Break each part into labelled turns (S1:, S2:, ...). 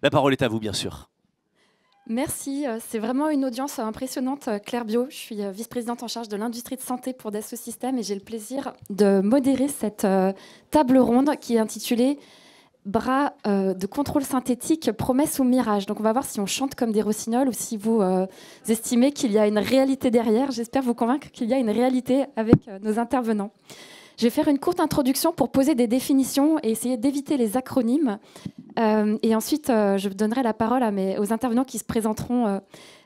S1: La parole est à vous, bien sûr.
S2: Merci, c'est vraiment une audience impressionnante, Claire Bio. Je suis vice-présidente en charge de l'industrie de santé pour Dassault Systèmes et j'ai le plaisir de modérer cette table ronde qui est intitulée Bras de contrôle synthétique, promesse ou mirage. Donc on va voir si on chante comme des rossignols ou si vous estimez qu'il y a une réalité derrière. J'espère vous convaincre qu'il y a une réalité avec nos intervenants. Je vais faire une courte introduction pour poser des définitions et essayer d'éviter les acronymes. Et ensuite, je donnerai la parole aux intervenants qui se présenteront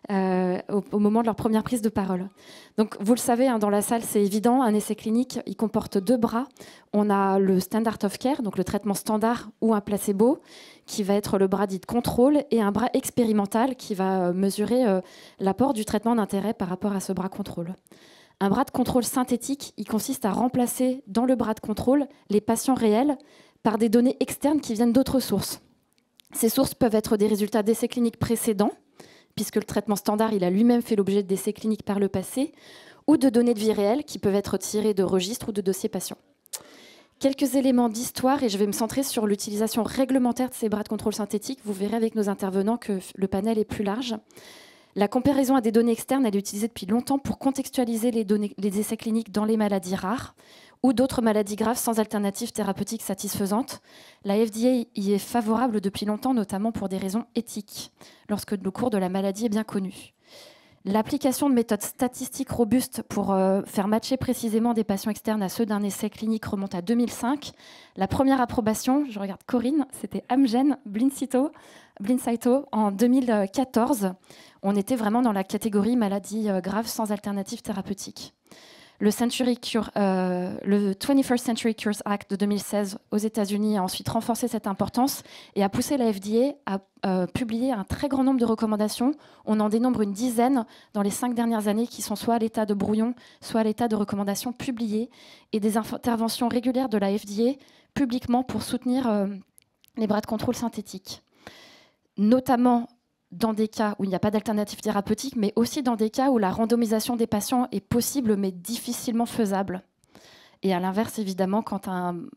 S2: au moment de leur première prise de parole. Donc, vous le savez, hein, dans la salle, c'est évident, un essai clinique, il comporte deux bras. On a le standard of care, donc le traitement standard ou un placebo, qui va être le bras dit de contrôle, et un bras expérimental qui va mesurer l'apport du traitement d'intérêt par rapport à ce bras contrôle. Un bras de contrôle synthétique, il consiste à remplacer dans le bras de contrôle les patients réels par des données externes qui viennent d'autres sources. Ces sources peuvent être des résultats d'essais cliniques précédents, puisque le traitement standard il a lui-même fait l'objet d'essais cliniques par le passé, ou de données de vie réelle qui peuvent être tirées de registres ou de dossiers patients. Quelques éléments d'histoire, et je vais me centrer sur l'utilisation réglementaire de ces bras de contrôle synthétiques. Vous verrez avec nos intervenants que le panel est plus large. La comparaison à des données externes, elle est utilisée depuis longtemps pour contextualiser les essais cliniques dans les maladies rares ou d'autres maladies graves sans alternative thérapeutique satisfaisante. La FDA y est favorable depuis longtemps, notamment pour des raisons éthiques, lorsque le cours de la maladie est bien connu. L'application de méthodes statistiques robustes pour faire matcher précisément des patients externes à ceux d'un essai clinique remonte à 2005. La première approbation, je regarde Corinne, c'était Amgen, Blincyto en 2014. On était vraiment dans la catégorie maladie grave sans alternative thérapeutique. Le 21st Century Cures Act de 2016 aux États-Unis a ensuite renforcé cette importance et a poussé la FDA à publier un très grand nombre de recommandations. On en dénombre une dizaine dans les 5 dernières années qui sont soit à l'état de brouillon, soit à l'état de recommandations publiées et des interventions régulières de la FDA publiquement pour soutenir les bras de contrôle synthétiques. Notamment dans des cas où il n'y a pas d'alternative thérapeutique, mais aussi dans des cas où la randomisation des patients est possible mais difficilement faisable. Et à l'inverse, évidemment, quand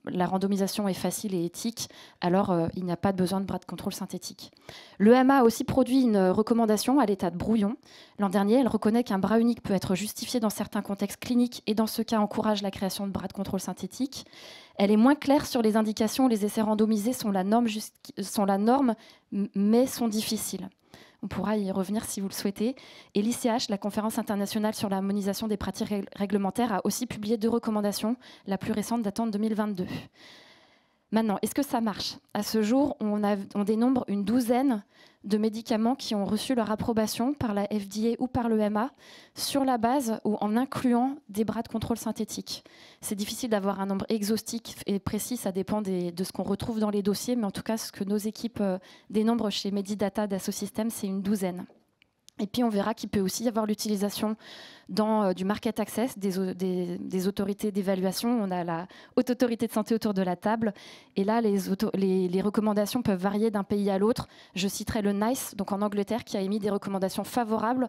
S2: la randomisation est facile et éthique, alors il n'y a pas besoin de bras de contrôle synthétique. L'EMA a aussi produit une recommandation à l'état de brouillon. L'an dernier, elle reconnaît qu'un bras unique peut être justifié dans certains contextes cliniques et dans ce cas encourage la création de bras de contrôle synthétique. Elle est moins claire sur les indications. Les essais randomisés sont la norme mais sont difficiles. On pourra y revenir si vous le souhaitez. Et l'ICH, la conférence internationale sur l'harmonisation des pratiques réglementaires, a aussi publié 2 recommandations, la plus récente datant de 2022. Maintenant, est-ce que ça marche? À ce jour, on dénombre une douzaine de médicaments qui ont reçu leur approbation par la FDA ou par l'EMA sur la base ou en incluant des bras de contrôle synthétiques. C'est difficile d'avoir un nombre exhaustif et précis, ça dépend de ce qu'on retrouve dans les dossiers, mais en tout cas, ce que nos équipes dénombrent chez Medidata Dassault Systèmes, c'est une douzaine. Et puis on verra qu'il peut aussi y avoir l'utilisation dans du market access, des autorités d'évaluation. On a la Haute Autorité de Santé autour de la table. Et là, les recommandations peuvent varier d'un pays à l'autre. Je citerai le NICE, donc en Angleterre, qui a émis des recommandations favorables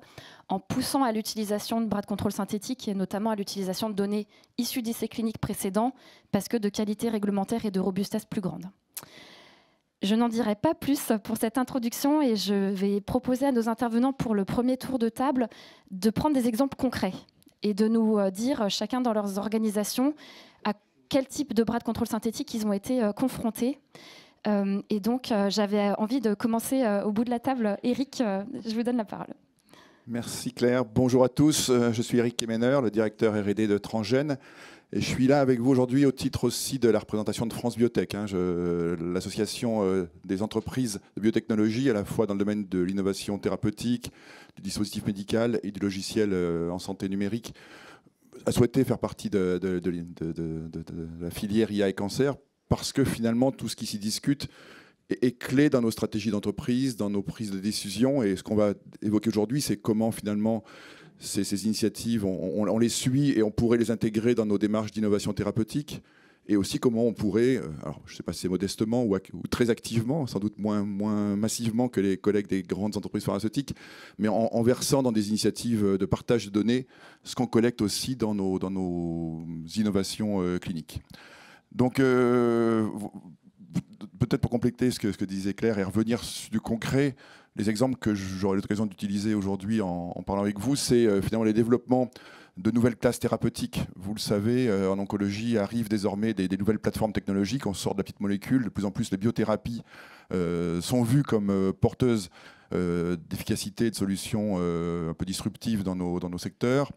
S2: en poussant à l'utilisation de bras de contrôle synthétique et notamment à l'utilisation de données issues d'essais cliniques précédents parce que de qualité réglementaire et de robustesse plus grande. Je n'en dirai pas plus pour cette introduction et je vais proposer à nos intervenants pour le premier tour de table de prendre des exemples concrets et de nous dire chacun dans leurs organisations à quel type de bras de contrôle synthétique ils ont été confrontés. Et donc j'avais envie de commencer au bout de la table. Eric, je vous donne la parole.
S3: Merci Claire. Bonjour à tous. Je suis Eric Kemener, le directeur R&D de Transgène. Et je suis là avec vous aujourd'hui au titre aussi de la représentation de France Biotech, l'association des entreprises de biotechnologie, à la fois dans le domaine de l'innovation thérapeutique, du dispositif médical et du logiciel en santé numérique, a souhaité faire partie de la filière IA et cancer, parce que finalement tout ce qui s'y discute est clé dans nos stratégies d'entreprise, dans nos prises de décision. Et ce qu'on va évoquer aujourd'hui, c'est comment finalement ces initiatives, on les suit et on pourrait les intégrer dans nos démarches d'innovation thérapeutique, et aussi comment on pourrait, alors je ne sais pas si c'est modestement ou très activement, sans doute moins massivement que les collègues des grandes entreprises pharmaceutiques, mais en versant dans des initiatives de partage de données ce qu'on collecte aussi dans nos innovations cliniques. Donc peut-être pour compléter ce que disait Claire et revenir sur du concret, les exemples que j'aurai l'occasion d'utiliser aujourd'hui en parlant avec vous, c'est finalement les développements de nouvelles classes thérapeutiques. Vous le savez, en oncologie arrivent désormais des nouvelles plateformes technologiques. On sort de la petite molécule. De plus en plus, les biothérapies sont vues comme porteuses d'efficacité, de solutions un peu disruptives dans nos secteurs.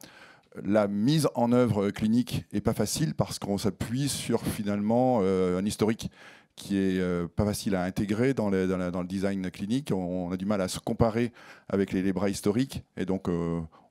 S3: La mise en œuvre clinique n'est pas facile parce qu'on s'appuie sur finalement un historique qui est pas facile à intégrer dans le design clinique. On a du mal à se comparer avec les bras historiques. Et donc,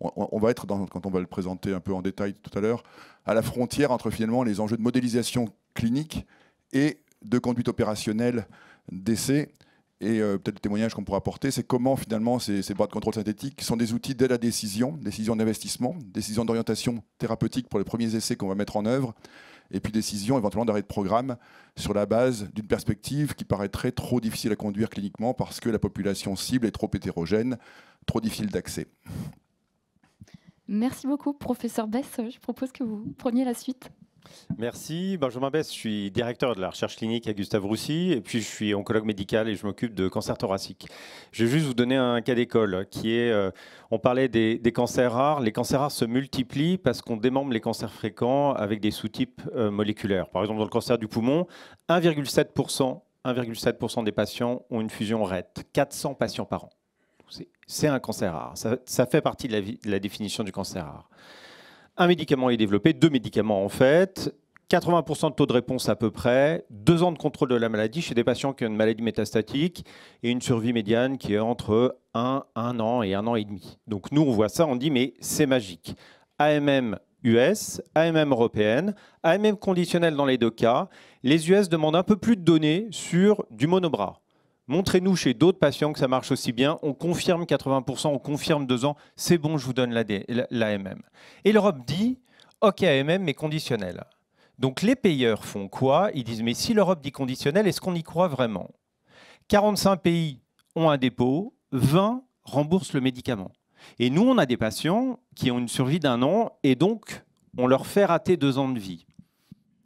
S3: on va être, quand on va le présenter un peu en détail tout à l'heure, à la frontière entre finalement les enjeux de modélisation clinique et de conduite opérationnelle d'essai. Et peut-être le témoignage qu'on pourra apporter, c'est comment finalement ces bras de contrôle synthétique sont des outils d'aide à décision d'investissement, décision d'orientation thérapeutique pour les premiers essais qu'on va mettre en œuvre, et puis décision éventuellement d'arrêt de programme sur la base d'une perspective qui paraîtrait trop difficile à conduire cliniquement parce que la population cible est trop hétérogène, trop difficile d'accès.
S2: Merci beaucoup, professeur Bess. Je propose que vous preniez la suite.
S1: Merci, Benjamin Bess, je suis directeur de la recherche clinique à Gustave Roussy et puis je suis oncologue médical et je m'occupe de cancer thoracique. Je vais juste vous donner un cas d'école qui est, on parlait des cancers rares. Les cancers rares se multiplient parce qu'on démembre les cancers fréquents avec des sous-types moléculaires. Par exemple, dans le cancer du poumon, 1,7% des patients ont une fusion RET, 400 patients par an. C'est un cancer rare, ça fait partie de la définition du cancer rare. Un médicament est développé, 2 médicaments en fait, 80% de taux de réponse à peu près, 2 ans de contrôle de la maladie chez des patients qui ont une maladie métastatique et une survie médiane qui est entre 1 an et 1 an et demi. Donc nous, on voit ça, on dit mais c'est magique. AMM US, AMM européenne, AMM conditionnelle dans les 2 cas. Les US demandent un peu plus de données sur du monobras. Montrez-nous chez d'autres patients que ça marche aussi bien. On confirme 80%, on confirme 2 ans. C'est bon, je vous donne l'AMM. Et l'Europe dit, OK, AMM, mais conditionnel. Donc les payeurs font quoi? Ils disent, mais si l'Europe dit conditionnel, est-ce qu'on y croit vraiment? 45 pays ont un dépôt, 20 remboursent le médicament. Et nous, on a des patients qui ont une survie d'1 an et donc on leur fait rater 2 ans de vie.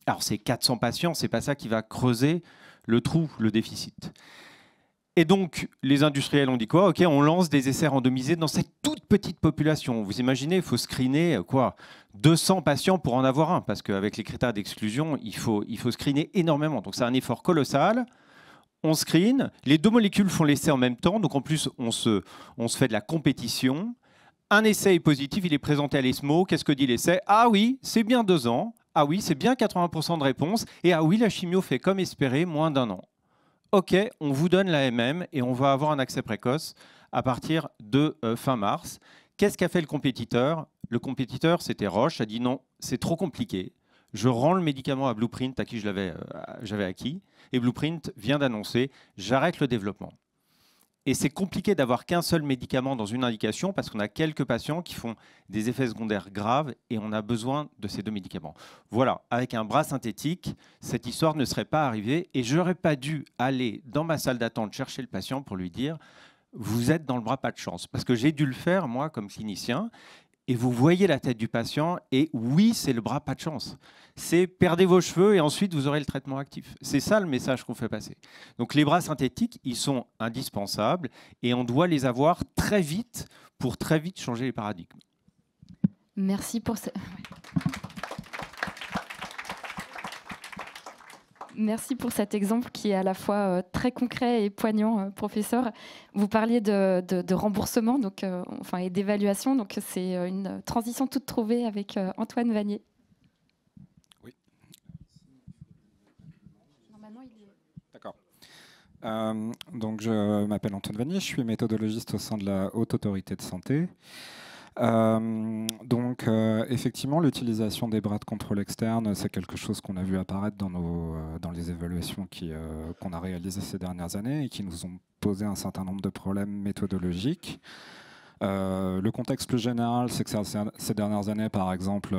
S1: Alors ces 400 patients, ce n'est pas ça qui va creuser le trou, le déficit. Et donc, les industriels ont dit quoi? OK, on lance des essais randomisés dans cette toute petite population. Vous imaginez, il faut screener quoi, 200 patients pour en avoir un, parce qu'avec les critères d'exclusion, il faut screener énormément. Donc, c'est un effort colossal. On screen, les 2 molécules font l'essai en même temps, donc en plus, on se fait de la compétition. Un essai est positif, il est présenté à l'ESMO. Qu'est-ce que dit l'essai? Ah oui, c'est bien 2 ans. Ah oui, c'est bien 80% de réponse. Et ah oui, la chimio fait comme espéré, moins d'1 an. OK, on vous donne l'AMM et on va avoir un accès précoce à partir de fin mars. Qu'est-ce qu'a fait le compétiteur? Le compétiteur, c'était Roche, a dit non, c'est trop compliqué. Je rends le médicament à Blueprint, à qui j'avais acquis, et Blueprint vient d'annoncer, j'arrête le développement. Et c'est compliqué d'avoir qu'un seul médicament dans une indication parce qu'on a quelques patients qui font des effets secondaires graves et on a besoin de ces 2 médicaments. Voilà, avec un bras synthétique, cette histoire ne serait pas arrivée et je n'aurais pas dû aller dans ma salle d'attente chercher le patient pour lui dire « vous êtes dans le bras, pas de chance ». Parce que j'ai dû le faire, moi, comme clinicien. Et vous voyez la tête du patient et oui, c'est le bras, pas de chance. C'est perdez vos cheveux et ensuite vous aurez le traitement actif. C'est ça le message qu'on fait passer. Donc les bras synthétiques, ils sont indispensables et on doit les avoir très vite pour très vite changer les paradigmes.
S2: Merci pour Merci pour cet exemple qui est à la fois très concret et poignant, professeur. Vous parliez de remboursement donc, et d'évaluation, donc c'est une transition toute trouvée avec Antoine Vanier.
S4: Oui.
S2: Normalement, il est...
S4: D'accord. Donc je m'appelle Antoine Vanier, je suis méthodologiste au sein de la Haute Autorité de Santé. Effectivement, l'utilisation des bras de contrôle externe, c'est quelque chose qu'on a vu apparaître dans les évaluations qu'on a réalisées ces dernières années et qui nous ont posé un certain nombre de problèmes méthodologiques. Le contexte plus général, c'est que ces dernières années, par exemple,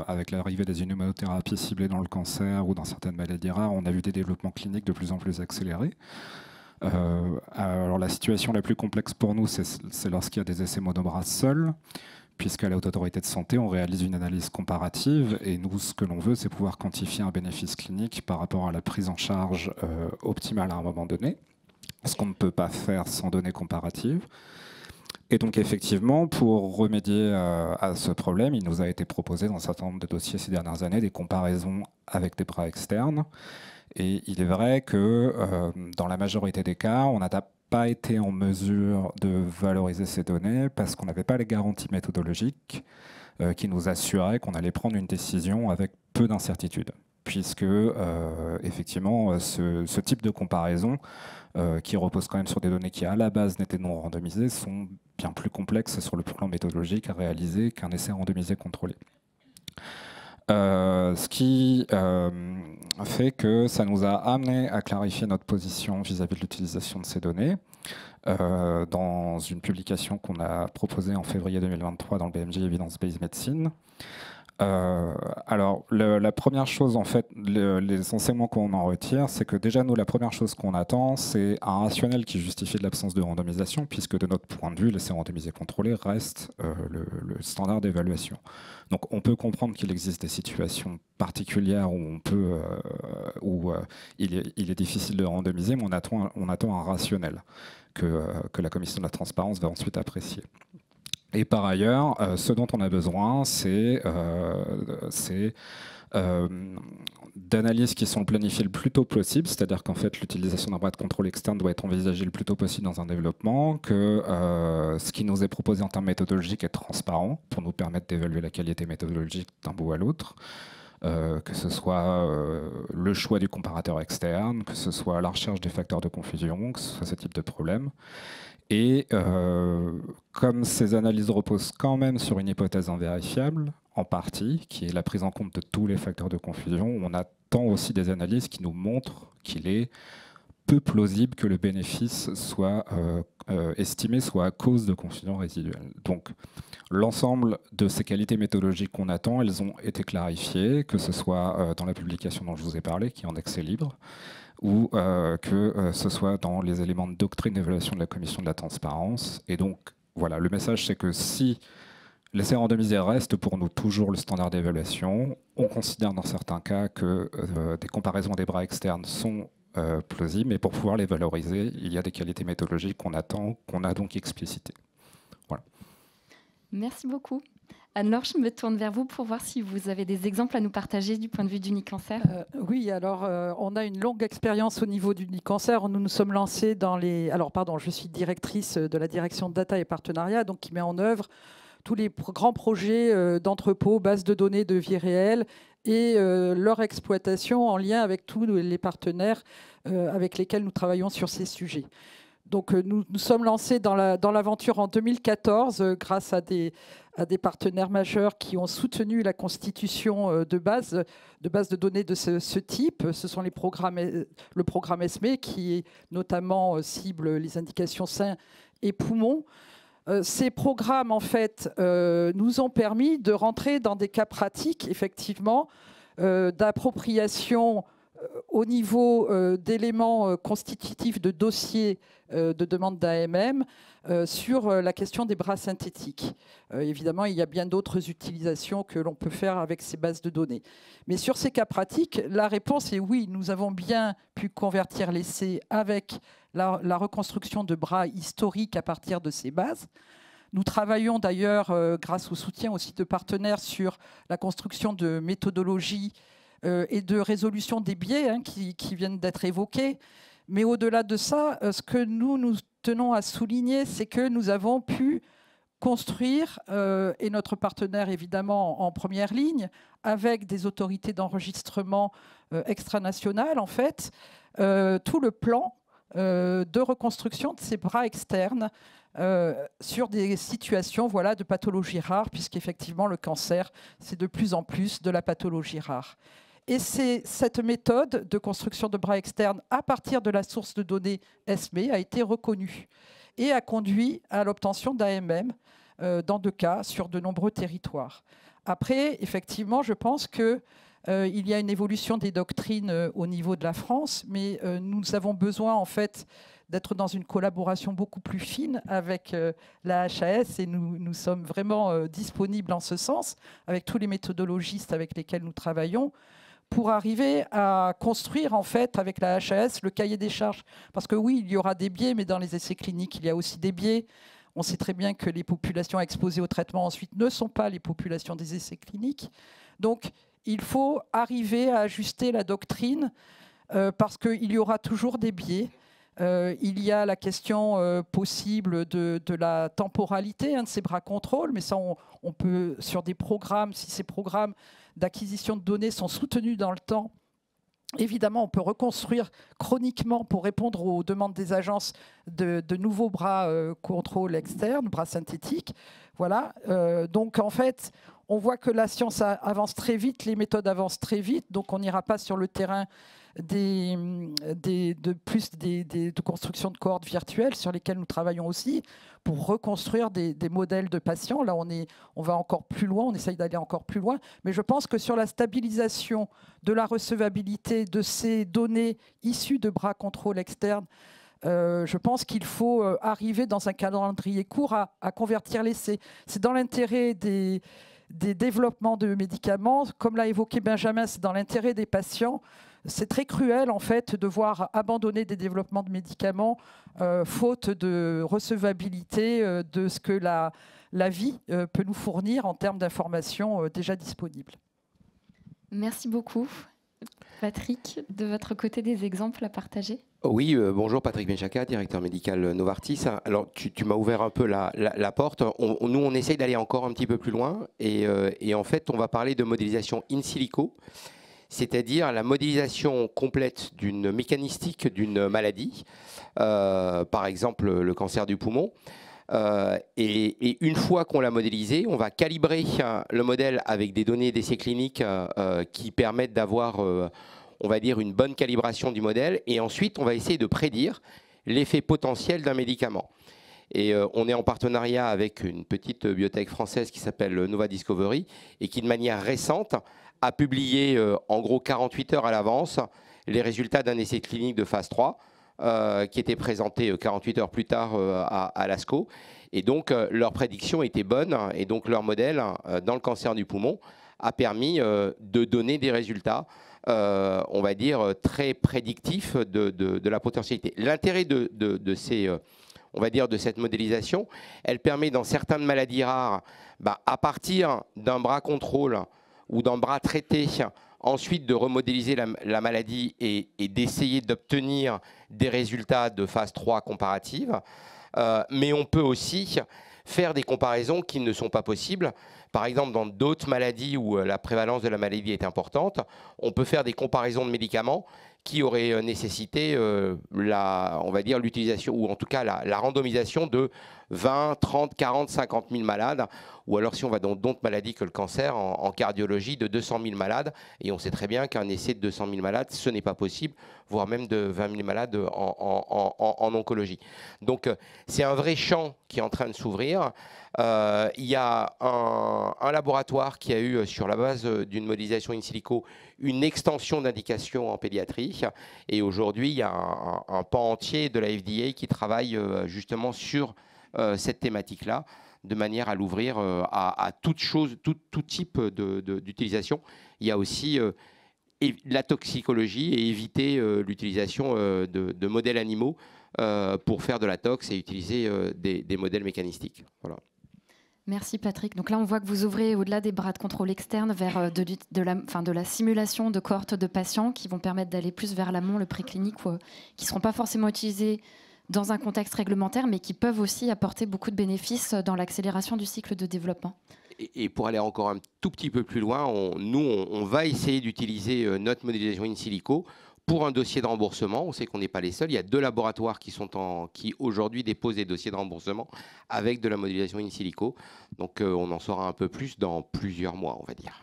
S4: avec l'arrivée des immunothérapies ciblées dans le cancer ou dans certaines maladies rares, on a vu des développements cliniques de plus en plus accélérés. Alors la situation la plus complexe pour nous, c'est lorsqu'il y a des essais monobras seuls, puisqu'à la Haute Autorité de Santé, on réalise une analyse comparative et nous, ce que l'on veut, c'est pouvoir quantifier un bénéfice clinique par rapport à la prise en charge optimale à un moment donné, ce qu'on ne peut pas faire sans données comparatives. Et donc effectivement, pour remédier à ce problème, il nous a été proposé dans un certain nombre de dossiers ces dernières années des comparaisons avec des bras externes. Et il est vrai que dans la majorité des cas, on n'a pas été en mesure de valoriser ces données parce qu'on n'avait pas les garanties méthodologiques qui nous assuraient qu'on allait prendre une décision avec peu d'incertitude. Puisque effectivement, ce type de comparaison, qui repose quand même sur des données qui à la base n'étaient non randomisées, sont bien plus complexes sur le plan méthodologique à réaliser qu'un essai randomisé contrôlé. Ce qui fait que ça nous a amené à clarifier notre position vis-à-vis de l'utilisation de ces données dans une publication qu'on a proposée en février 2023 dans le BMJ Evidence-Based Medicine. Alors, la première chose, en fait, les enseignements qu'on en retire, c'est que déjà, nous, la première chose qu'on attend, c'est un rationnel qui justifie de l'absence de randomisation, puisque de notre point de vue, l'essai randomisé contrôlé reste le standard d'évaluation. Donc, on peut comprendre qu'il existe des situations particulières où il est difficile de randomiser, mais on attend un rationnel que la commission de la transparence va ensuite apprécier. Et par ailleurs, ce dont on a besoin, c'est d'analyses qui sont planifiées le plus tôt possible, c'est-à-dire qu'en fait, l'utilisation d'un bras de contrôle externe doit être envisagée le plus tôt possible dans un développement, que ce qui nous est proposé en termes méthodologiques est transparent pour nous permettre d'évaluer la qualité méthodologique d'un bout à l'autre, que ce soit le choix du comparateur externe, que ce soit la recherche des facteurs de confusion, que ce soit ce type de problème. Et comme ces analyses reposent quand même sur une hypothèse invérifiable, en partie, qui est la prise en compte de tous les facteurs de confusion, on attend aussi des analyses qui nous montrent qu'il est peu plausible que le bénéfice soit estimé soit à cause de confusion résiduelle. Donc l'ensemble de ces qualités méthodologiques qu'on attend, elles ont été clarifiées, que ce soit dans la publication dont je vous ai parlé, qui est en accès libre, ou que ce soit dans les éléments de doctrine d'évaluation de la commission de la transparence. Et donc, voilà, le message, c'est que si l'essai randomisé reste pour nous toujours le standard d'évaluation, on considère dans certains cas que des comparaisons des bras externes sont plausibles, mais pour pouvoir les valoriser, il y a des qualités méthodologiques qu'on attend, qu'on a donc explicitées. Voilà.
S2: Merci beaucoup. Anne-Laure, je me tourne vers vous pour voir si vous avez des exemples à nous partager du point de vue d'Unicancer.
S5: Oui, alors on a une longue expérience au niveau d'Unicancer. Nous nous sommes lancés dans les... Alors pardon, je suis directrice de la direction de data et partenariat, donc qui met en œuvre tous les grands projets d'entrepôt, bases de données de vie réelle et leur exploitation en lien avec tous les partenaires avec lesquels nous travaillons sur ces sujets. Donc nous sommes lancés dans l'aventure en 2014 grâce à des partenaires majeurs qui ont soutenu la constitution de bases de données de ce type. Ce sont le programme ESME qui notamment cible les indications seins et poumons. Ces programmes, en fait, nous ont permis de rentrer dans des cas pratiques, effectivement, d'appropriation au niveau d'éléments constitutifs de dossiers de demande d'AMM sur la question des bras synthétiques. Évidemment, il y a bien d'autres utilisations que l'on peut faire avec ces bases de données. Mais sur ces cas pratiques, la réponse est oui, nous avons bien pu convertir l'essai avec la reconstruction de bras historiques à partir de ces bases. Nous travaillons d'ailleurs, grâce au soutien aussi de partenaires, sur la construction de méthodologies et de résolution des biais qui viennent d'être évoqués. Mais au-delà de ça, ce que nous tenons à souligner, c'est que nous avons pu construire, et notre partenaire évidemment en première ligne, avec des autorités d'enregistrement extranationales, en fait, tout le plan de reconstruction de ces bras externes sur des situations de pathologie rare, puisqu'effectivement le cancer, c'est de plus en plus de la pathologie rare. Et cette méthode de construction de bras externes à partir de la source de données ESME a été reconnue et a conduit à l'obtention d'AMM dans 2 cas sur de nombreux territoires. Après, effectivement, je pense qu'il y a une évolution des doctrines au niveau de la France, mais nous avons besoin en fait d'être dans une collaboration beaucoup plus fine avec la HAS, et nous sommes vraiment disponibles en ce sens, avec tous les méthodologistes avec lesquels nous travaillons, pour arriver à construire en fait avec la HAS le cahier des charges. Parce que oui, il y aura des biais, mais dans les essais cliniques, il y a aussi des biais. On sait très bien que les populations exposées au traitement ensuite ne sont pas les populations des essais cliniques. Donc, il faut arriver à ajuster la doctrine parce qu'il y aura toujours des biais. Il y a la question possible de la temporalité de ces bras contrôle, mais ça, on peut, sur des programmes, si ces programmes d'acquisition de données sont soutenus dans le temps, évidemment, on peut reconstruire chroniquement pour répondre aux demandes des agences de nouveaux bras contrôle externes, bras synthétiques. Voilà. Donc, en fait, on voit que la science avance très vite, les méthodes avancent très vite, donc on n'ira pas sur le terrain de construction de cohortes virtuelles sur lesquelles nous travaillons aussi pour reconstruire des modèles de patients. Là, on va encore plus loin, on essaye d'aller encore plus loin. Mais je pense que sur la stabilisation de la recevabilité de ces données issues de bras contrôle externes, je pense qu'il faut arriver dans un calendrier court à convertir l'essai. C'est dans l'intérêt des développements de médicaments. Comme l'a évoqué Benjamin, c'est dans l'intérêt des patients. C'est très cruel, en fait, de voir abandonner des développements de médicaments faute de recevabilité de ce que la vie peut nous fournir en termes d'informations déjà disponibles.
S2: Merci beaucoup. Patrick, de votre côté, des exemples à partager?
S6: Oui, bonjour, Patrick Benchaka, directeur médical Novartis. Alors, tu m'as ouvert un peu la porte. Nous, on essaye d'aller encore un petit peu plus loin. Et en fait, on va parler de modélisation in silico, c'est-à-dire la modélisation complète d'une mécanistique d'une maladie, par exemple le cancer du poumon. Et une fois qu'on l'a modélisé, on va calibrer le modèle avec des données d'essais cliniques qui permettent d'avoir, on va dire, une bonne calibration du modèle. Et ensuite, on va essayer de prédire l'effet potentiel d'un médicament. Et on est en partenariat avec une petite biotech française qui s'appelle Nova Discovery et qui, de manière récente, a publié en gros 48 heures à l'avance les résultats d'un essai clinique de phase 3 qui était présenté 48 heures plus tard à l'ASCO. Et donc, leur prédiction était bonne. Et donc, leur modèle dans le cancer du poumon a permis de donner des résultats, on va dire, très prédictifs de la potentialité. L'intérêt de ces... on va dire, de cette modélisation, elle permet dans certaines maladies rares, à partir d'un bras contrôle ou d'un bras traité, ensuite de remodéliser la maladie et d'essayer d'obtenir des résultats de phase 3 comparative. Mais on peut aussi faire des comparaisons qui ne sont pas possibles. Par exemple, dans d'autres maladies où la prévalence de la maladie est importante, on peut faire des comparaisons de médicaments qui auraient nécessité, on va dire, l'utilisation, ou en tout cas la randomisation de 20, 30, 40, 50 000 malades, ou alors si on va dans d'autres maladies que le cancer, en cardiologie, de 200 000 malades, et on sait très bien qu'un essai de 200 000 malades, ce n'est pas possible, voire même de 20 000 malades en oncologie. Donc c'est un vrai champ qui est en train de s'ouvrir. Il y a un laboratoire qui a eu, sur la base d'une modélisation in silico, une extension d'indication en pédiatrie. Et aujourd'hui, il y a un pan entier de la FDA qui travaille justement sur cette thématique-là, de manière à l'ouvrir à toute chose, tout type d'utilisation. Il y a aussi la toxicologie et éviter l'utilisation de modèles animaux pour faire de la tox et utiliser des modèles mécanistiques. Voilà.
S2: Merci Patrick. Donc là, on voit que vous ouvrez au-delà des bras de contrôle externe vers de la simulation de cohortes de patients qui vont permettre d'aller plus vers l'amont, le préclinique, qui ne seront pas forcément utilisés dans un contexte réglementaire, mais qui peuvent aussi apporter beaucoup de bénéfices dans l'accélération du cycle de développement.
S6: Et pour aller encore un tout petit peu plus loin, on va essayer d'utiliser notre modélisation in silico pour un dossier de remboursement. On sait qu'on n'est pas les seuls. Il y a 2 laboratoires qui aujourd'hui déposent des dossiers de remboursement avec de la modélisation in silico. Donc on en saura un peu plus dans plusieurs mois, on va dire.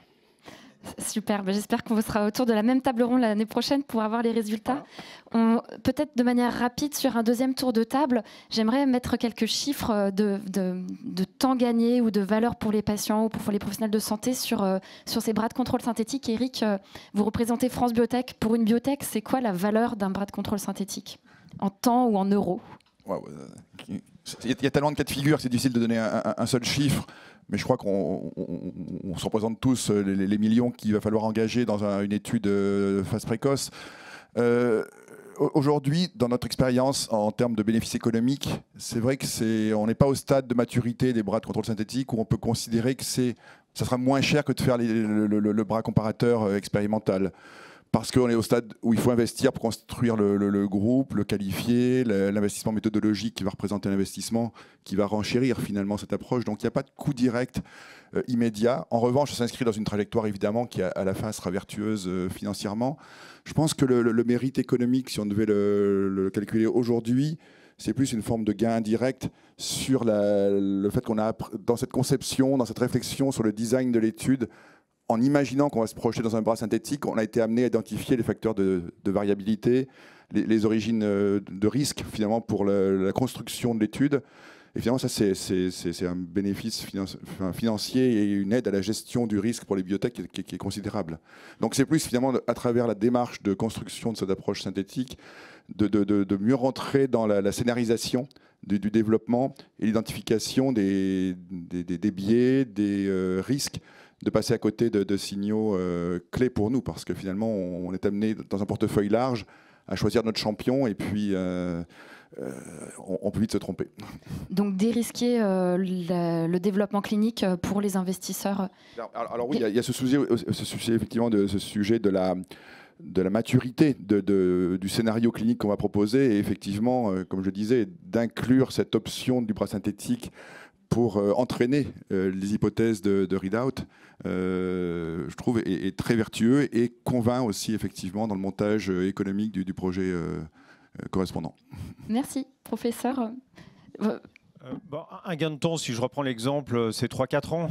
S2: Super, j'espère qu'on sera autour de la même table ronde l'année prochaine pour avoir les résultats. Peut-être de manière rapide sur un deuxième tour de table, j'aimerais mettre quelques chiffres de temps gagné ou de valeur pour les patients ou pour les professionnels de santé sur ces bras de contrôle synthétique. Eric, vous représentez France Biotech. Pour une biotech, c'est quoi la valeur d'un bras de contrôle synthétique? en temps ou en euros?
S3: Il y a tellement de cas de figure que c'est difficile de donner un seul chiffre. Mais je crois qu'on se représente tous les millions qu'il va falloir engager dans une étude phase précoce. Aujourd'hui, dans notre expérience en termes de bénéfices économiques, c'est vrai qu'on n'est pas au stade de maturité des bras de contrôle synthétique où on peut considérer que ça sera moins cher que de faire le bras comparateur expérimental. Parce qu'on est au stade où il faut investir pour construire le groupe, le qualifier, l'investissement méthodologique qui va représenter l'investissement, qui va renchérir finalement cette approche. Donc il n'y a pas de coût direct immédiat. En revanche, ça s'inscrit dans une trajectoire évidemment qui à la fin sera vertueuse financièrement. Je pense que le mérite économique, si on devait le calculer aujourd'hui, c'est plus une forme de gain indirect sur le fait qu'on a, dans cette conception, dans cette réflexion sur le design de l'étude, en imaginant qu'on va se projeter dans un bras synthétique, on a été amené à identifier les facteurs de variabilité, les origines de risque finalement pour la construction de l'étude. Et finalement, ça, c'est un bénéfice financier et une aide à la gestion du risque pour les biotech qui est considérable. Donc c'est plus finalement à travers la démarche de construction de cette approche synthétique de mieux rentrer dans la scénarisation du développement et l'identification des biais, des risques, de passer à côté de signaux clés pour nous, parce que finalement, on est amené dans un portefeuille large à choisir notre champion, et puis on peut vite se tromper.
S2: Donc dérisquer le développement clinique pour les investisseurs.
S3: Alors oui, il y a ce sujet effectivement de ce sujet de la maturité du scénario clinique qu'on va proposer, et effectivement, comme je disais, d'inclure cette option du bras synthétique pour entraîner les hypothèses de readout, je trouve, est très vertueux et convainc aussi effectivement dans le montage économique du projet correspondant.
S2: Merci, professeur.
S1: Un gain de temps, si je reprends l'exemple, c'est 3-4 ans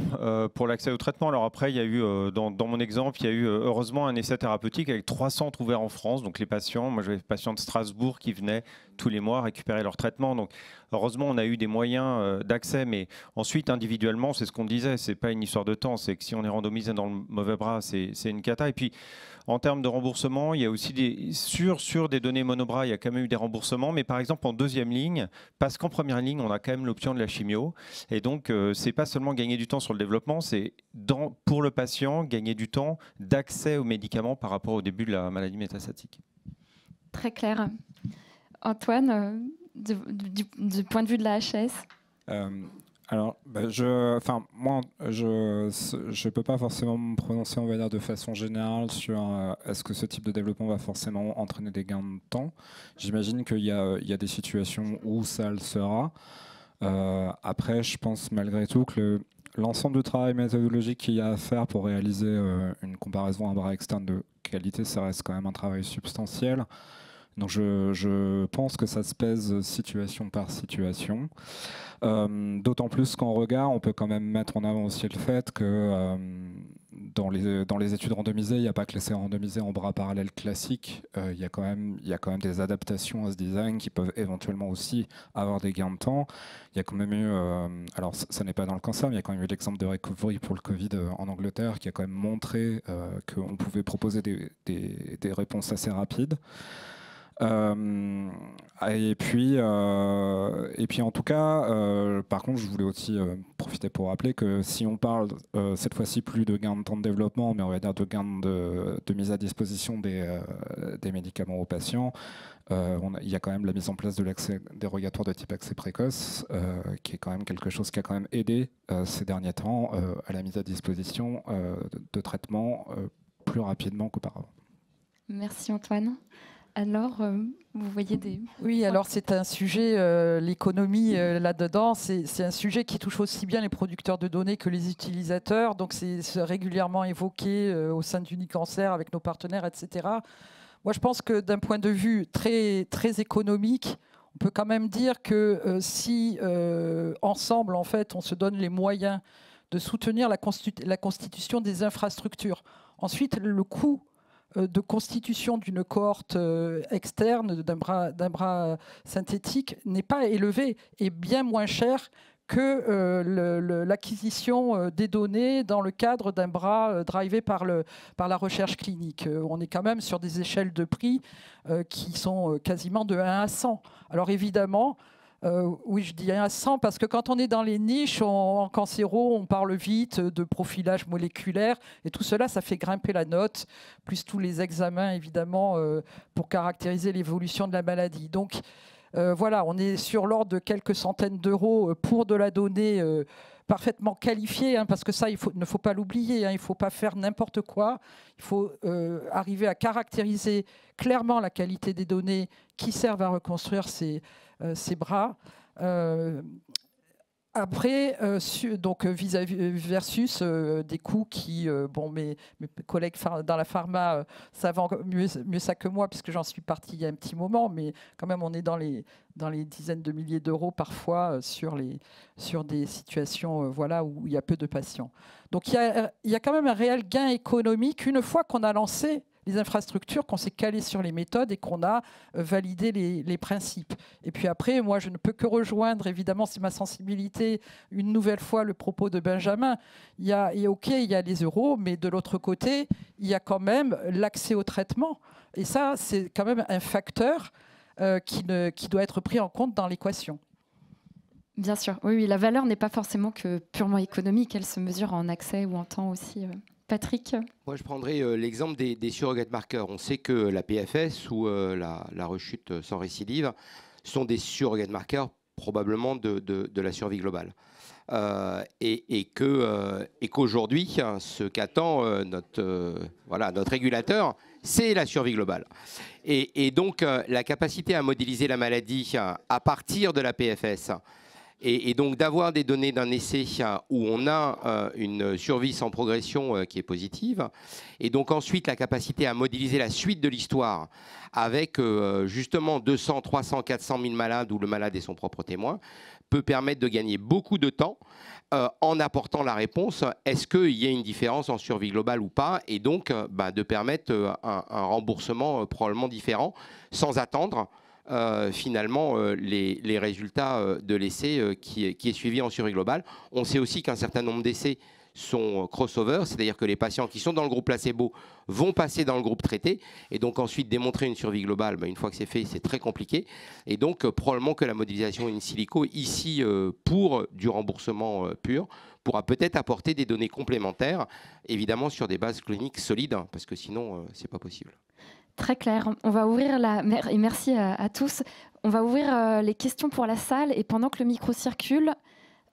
S1: pour l'accès au traitement. Alors après, il y a eu, dans mon exemple, il y a eu heureusement un essai thérapeutique avec 3 centres ouverts en France. Donc les patients, moi j'avais des patients de Strasbourg qui venaient tous les mois récupérer leur traitement. Donc heureusement, on a eu des moyens d'accès. Mais ensuite, individuellement, c'est ce qu'on disait, c'est pas une histoire de temps. C'est que si on est randomisé dans le mauvais bras, c'est une cata. Et puis, en termes de remboursement, il y a aussi sur des données monobras, il y a quand même eu des remboursements. Mais par exemple, en deuxième ligne, parce qu'en première ligne, on a quand même l'option de la chimio. Et donc, c'est pas seulement gagner du temps sur le développement, c'est pour le patient, gagner du temps d'accès aux médicaments par rapport au début de la maladie métastatique.
S2: Très clair. Antoine, du point de vue de la HS
S4: Alors, moi, je peux pas forcément me prononcer, on va dire, de façon générale sur est-ce que ce type de développement va forcément entraîner des gains de temps. J'imagine qu'il y a des situations où ça le sera. Après, je pense malgré tout que l'ensemble du travail méthodologique qu'il y a à faire pour réaliser une comparaison à un bras externe de qualité, ça reste quand même un travail substantiel. Donc je pense que ça se pèse situation par situation. D'autant plus qu'en regard, on peut quand même mettre en avant aussi le fait que dans les études randomisées, il n'y a pas que l'essai randomisé en bras parallèles classiques. Il y a quand même des adaptations à ce design qui peuvent éventuellement aussi avoir des gains de temps. Il y a quand même eu, alors ça n'est pas dans le cancer, mais il y a quand même eu l'exemple de Recovery pour le Covid en Angleterre qui a quand même montré qu'on pouvait proposer des réponses assez rapides. Et puis en tout cas, par contre, je voulais aussi profiter pour rappeler que si on parle cette fois-ci plus de gain de temps de développement, mais on va dire de gain de mise à disposition des médicaments aux patients, il y a quand même la mise en place de l'accès dérogatoire de type accès précoce, qui est quand même quelque chose qui a quand même aidé ces derniers temps à la mise à disposition de traitements plus rapidement qu'auparavant.
S2: Merci Antoine. Alors, vous voyez des...
S5: Oui, alors c'est un sujet, l'économie là-dedans, c'est un sujet qui touche aussi bien les producteurs de données que les utilisateurs. Donc c'est régulièrement évoqué au sein d'Unicancer avec nos partenaires, etc. Moi, je pense que d'un point de vue très, très économique, on peut quand même dire que si ensemble, en fait, on se donne les moyens de soutenir la constitution des infrastructures, ensuite le coût de constitution d'une cohorte externe, d'un bras synthétique, n'est pas élevé et bien moins cher que l'acquisition des données dans le cadre d'un bras drivé par la recherche clinique. On est quand même sur des échelles de prix qui sont quasiment de 1 à 100. Alors évidemment, oui, je dis 1 à 100 parce que quand on est dans les niches, en cancéro, on parle vite de profilage moléculaire et tout cela, ça fait grimper la note, plus tous les examens évidemment pour caractériser l'évolution de la maladie. Donc voilà, on est sur l'ordre de quelques centaines d'euros pour de la donnée parfaitement qualifiée, parce que ça, il ne faut pas l'oublier, il ne faut pas faire n'importe quoi. Il faut arriver à caractériser clairement la qualité des données qui servent à reconstruire ces bras. Après, donc versus des coûts qui, bon, mes collègues dans la pharma savent mieux ça que moi, puisque j'en suis partie il y a un petit moment, mais quand même, on est dans les dizaines de milliers d'euros parfois sur des situations voilà, où il y a peu de patients. Donc, il y a quand même un réel gain économique une fois qu'on a lancé les infrastructures, qu'on s'est calé sur les méthodes et qu'on a validé les principes. Et puis après, moi, je ne peux que rejoindre, évidemment, c'est ma sensibilité, une nouvelle fois, le propos de Benjamin. Il y a les euros, mais de l'autre côté, il y a quand même l'accès au traitement. Et ça, c'est quand même un facteur qui doit être pris en compte dans l'équation.
S2: Bien sûr, oui, la valeur n'est pas forcément que purement économique, elle se mesure en accès ou en temps aussi. Patrick?
S6: Moi, je prendrai l'exemple des surrogate marqueurs. On sait que la PFS ou la rechute sans récidive sont des surrogate marqueurs probablement de la survie globale. Et qu'aujourd'hui, ce qu'attend notre régulateur, c'est la survie globale. Et donc, la capacité à modéliser la maladie à partir de la PFS, et donc d'avoir des données d'un essai où on a une survie sans progression qui est positive, et donc ensuite la capacité à modéliser la suite de l'histoire avec justement 200, 300, 400 000 malades où le malade est son propre témoin, peut permettre de gagner beaucoup de temps en apportant la réponse, est-ce qu'il y a une différence en survie globale ou pas, et donc de permettre un remboursement probablement différent sans attendre finalement les résultats de l'essai qui est suivi en survie globale. On sait aussi qu'un certain nombre d'essais sont crossover, c'est-à-dire que les patients qui sont dans le groupe placebo vont passer dans le groupe traité et donc ensuite démontrer une survie globale. Une fois que c'est fait, c'est très compliqué. Et donc probablement que la modélisation in silico ici pour du remboursement pur pourra peut-être apporter des données complémentaires, évidemment sur des bases cliniques solides, parce que sinon c'est pas possible.
S2: Très clair. On va ouvrir et merci à tous. On va ouvrir les questions pour la salle et pendant que le micro circule,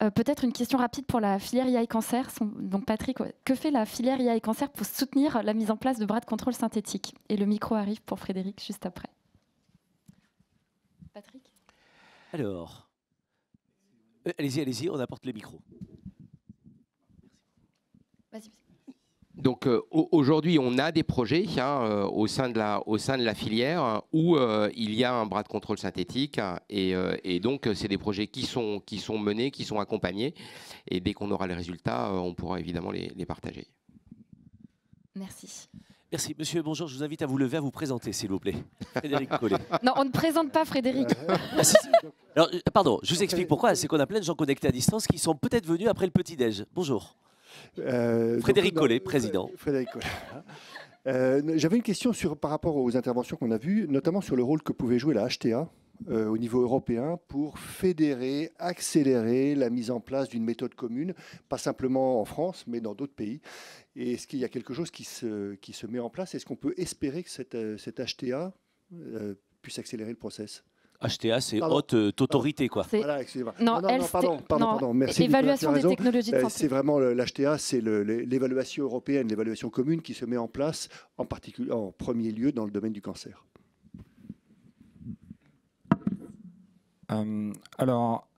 S2: peut-être une question rapide pour la filière IAI Cancer. Donc Patrick, que fait la filière IAI Cancer pour soutenir la mise en place de bras de contrôle synthétique? Et le micro arrive pour Frédéric juste après. Patrick?
S7: Alors, allez-y, on apporte le micro.
S2: Vas-y.
S6: Donc aujourd'hui, on a des projets au sein de la filière où il y a un bras de contrôle synthétique et donc c'est des projets qui sont menés, qui sont accompagnés et dès qu'on aura les résultats, on pourra évidemment les partager.
S2: Merci.
S7: Merci. Monsieur, bonjour, je vous invite à vous lever, à vous présenter, s'il vous plaît. Frédéric Collet.
S2: Non, on ne présente pas Frédéric.
S7: Alors, pardon, je vous explique pourquoi. C'est qu'on a plein de gens connectés à distance qui sont peut-être venus après le petit-déj. Bonjour. Frédéric Collet, président.
S8: Frédéric Collet. J'avais une question par rapport aux interventions qu'on a vues, notamment sur le rôle que pouvait jouer la HTA au niveau européen pour fédérer, accélérer la mise en place d'une méthode commune, pas simplement en France, mais dans d'autres pays. Et est-ce qu'il y a quelque chose qui se met en place? Est-ce qu'on peut espérer que cette HTA puisse accélérer le process?
S7: HTA, c'est haute autorité, quoi.
S8: Voilà, excusez-moi.
S2: Non,
S8: pardon. Merci.
S2: Évaluation des technologies de santé.
S8: C'est vraiment l'HTA, c'est l'évaluation européenne, l'évaluation commune qui se met en place, en particulier en premier lieu dans le domaine du cancer.
S4: Alors,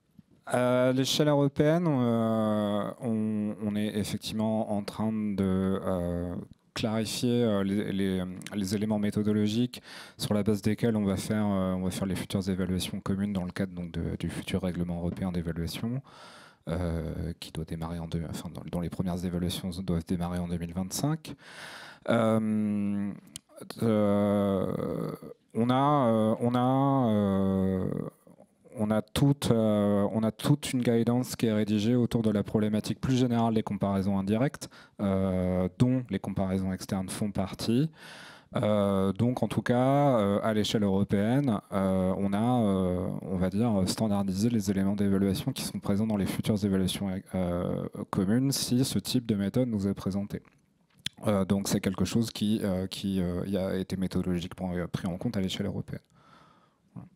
S4: à l'échelle européenne, on est effectivement en train de clarifier les éléments méthodologiques sur la base desquels on va faire les futures évaluations communes dans le cadre donc, du futur règlement européen d'évaluation qui doit démarrer dont les premières évaluations doivent démarrer en 2025. On a toute une guidance qui est rédigée autour de la problématique plus générale des comparaisons indirectes, dont les comparaisons externes font partie. Donc en tout cas, à l'échelle européenne, on a, on va dire, standardisé les éléments d'évaluation qui sont présents dans les futures évaluations communes si ce type de méthode nous est présenté. Donc c'est quelque chose qui a été méthodologiquement pris en compte à l'échelle européenne. Voilà.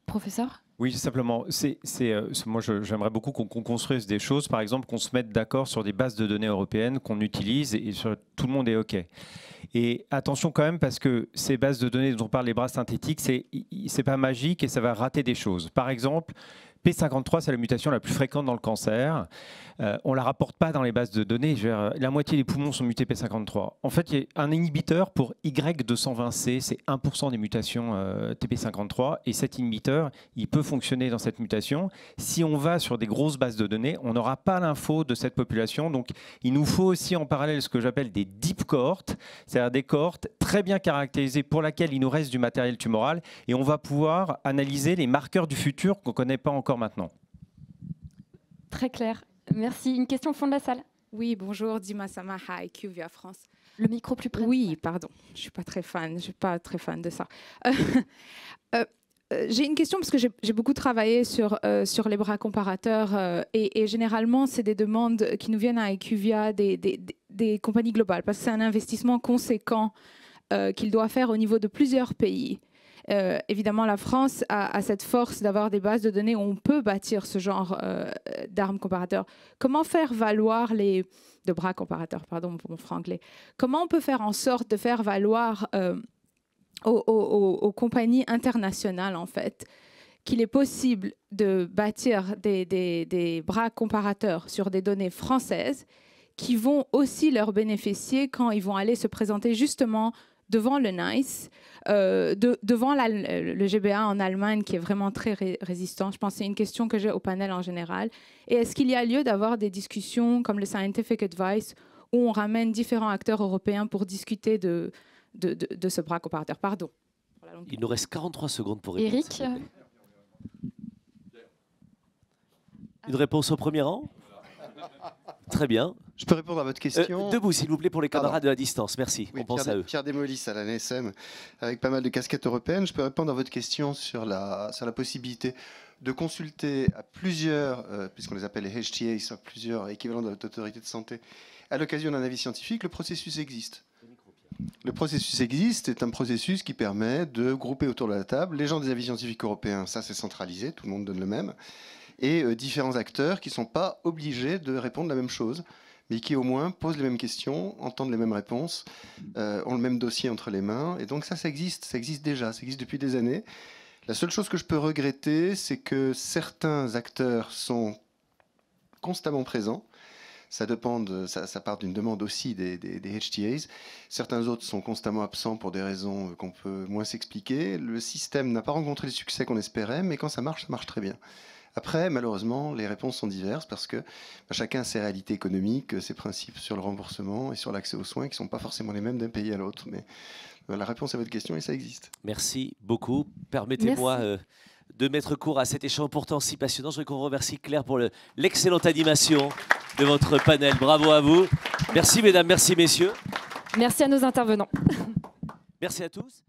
S2: Professeur ?
S1: Oui, simplement, moi j'aimerais beaucoup qu'on construise des choses, par exemple qu'on se mette d'accord sur des bases de données européennes qu'on utilise et tout le monde est OK. Et attention quand même parce que ces bases de données dont on parle, les bras synthétiques, c'est pas magique et ça va rater des choses. Par exemple, P53, c'est la mutation la plus fréquente dans le cancer. On ne la rapporte pas dans les bases de données. La moitié des poumons sont mutés P53. En fait, il y a un inhibiteur pour Y220C, c'est 1% des mutations TP53. Et cet inhibiteur, il peut fonctionner dans cette mutation. Si on va sur des grosses bases de données, on n'aura pas l'info de cette population. Donc, il nous faut aussi en parallèle ce que j'appelle des deep cohortes, c'est-à-dire des cohortes très bien caractérisées pour lesquelles il nous reste du matériel tumoral. Et on va pouvoir analyser les marqueurs du futur qu'on ne connaît pas encore maintenant.
S2: Très clair. Merci. Une question au fond de la salle.
S9: Oui, bonjour, Dima Samaha, IQVIA France.
S2: Le micro plus près.
S9: Oui, pardon, je suis pas très fan de ça. J'ai une question parce que j'ai beaucoup travaillé sur les bras comparateurs et généralement, c'est des demandes qui nous viennent à IQVIA des compagnies globales parce que c'est un investissement conséquent qu'il doit faire au niveau de plusieurs pays. Évidemment, la France a cette force d'avoir des bases de données où on peut bâtir ce genre d'armes comparateurs. Comment faire valoir de bras comparateurs, pardon pour mon franglais. Comment on peut faire en sorte de faire valoir aux compagnies internationales, en fait, qu'il est possible de bâtir des bras comparateurs sur des données françaises qui vont aussi leur bénéficier quand ils vont aller se présenter justement devant le NICE, devant le GBA en Allemagne, qui est vraiment très résistant. Je pense que c'est une question que j'ai au panel en général. Et est-ce qu'il y a lieu d'avoir des discussions comme le Scientific Advice, où on ramène différents acteurs européens pour discuter de ce bras comparateur? Pardon.
S7: Il nous reste 43 secondes pour répondre.
S2: Eric,
S7: une réponse au premier rang? Très bien.
S10: Je peux répondre à votre question.
S7: Debout, s'il vous plaît, pour les camarades de la distance. Merci.
S10: Oui,
S7: on pense à eux.
S10: Pierre Desmolis à l'ANSM, avec pas mal de casquettes européennes. Je peux répondre à votre question sur la possibilité de consulter à plusieurs, puisqu'on les appelle les HTA, soit plusieurs équivalents de l'autorité de santé, à l'occasion d'un avis scientifique. Le processus existe. Le processus existe, c'est un processus qui permet de grouper autour de la table les gens des avis scientifiques européens, ça c'est centralisé, tout le monde donne le même, et différents acteurs qui ne sont pas obligés de répondre la même chose, mais qui au moins posent les mêmes questions, entendent les mêmes réponses, ont le même dossier entre les mains, et donc ça existe déjà, ça existe depuis des années. La seule chose que je peux regretter, c'est que certains acteurs sont constamment présents. Ça part d'une demande aussi des HTAs. Certains autres sont constamment absents pour des raisons qu'on peut moins s'expliquer. Le système n'a pas rencontré le succès qu'on espérait, mais quand ça marche très bien. Après, malheureusement, les réponses sont diverses parce que chacun a ses réalités économiques, ses principes sur le remboursement et sur l'accès aux soins qui ne sont pas forcément les mêmes d'un pays à l'autre. Mais la réponse à votre question, et ça existe.
S7: Merci beaucoup. Permettez-moi de mettre court à cet échange pourtant si passionnant. Je voudrais qu'on remercie Claire pour l'excellente animation de votre panel. Bravo à vous. Merci mesdames, merci messieurs.
S2: Merci à nos intervenants.
S7: Merci à tous.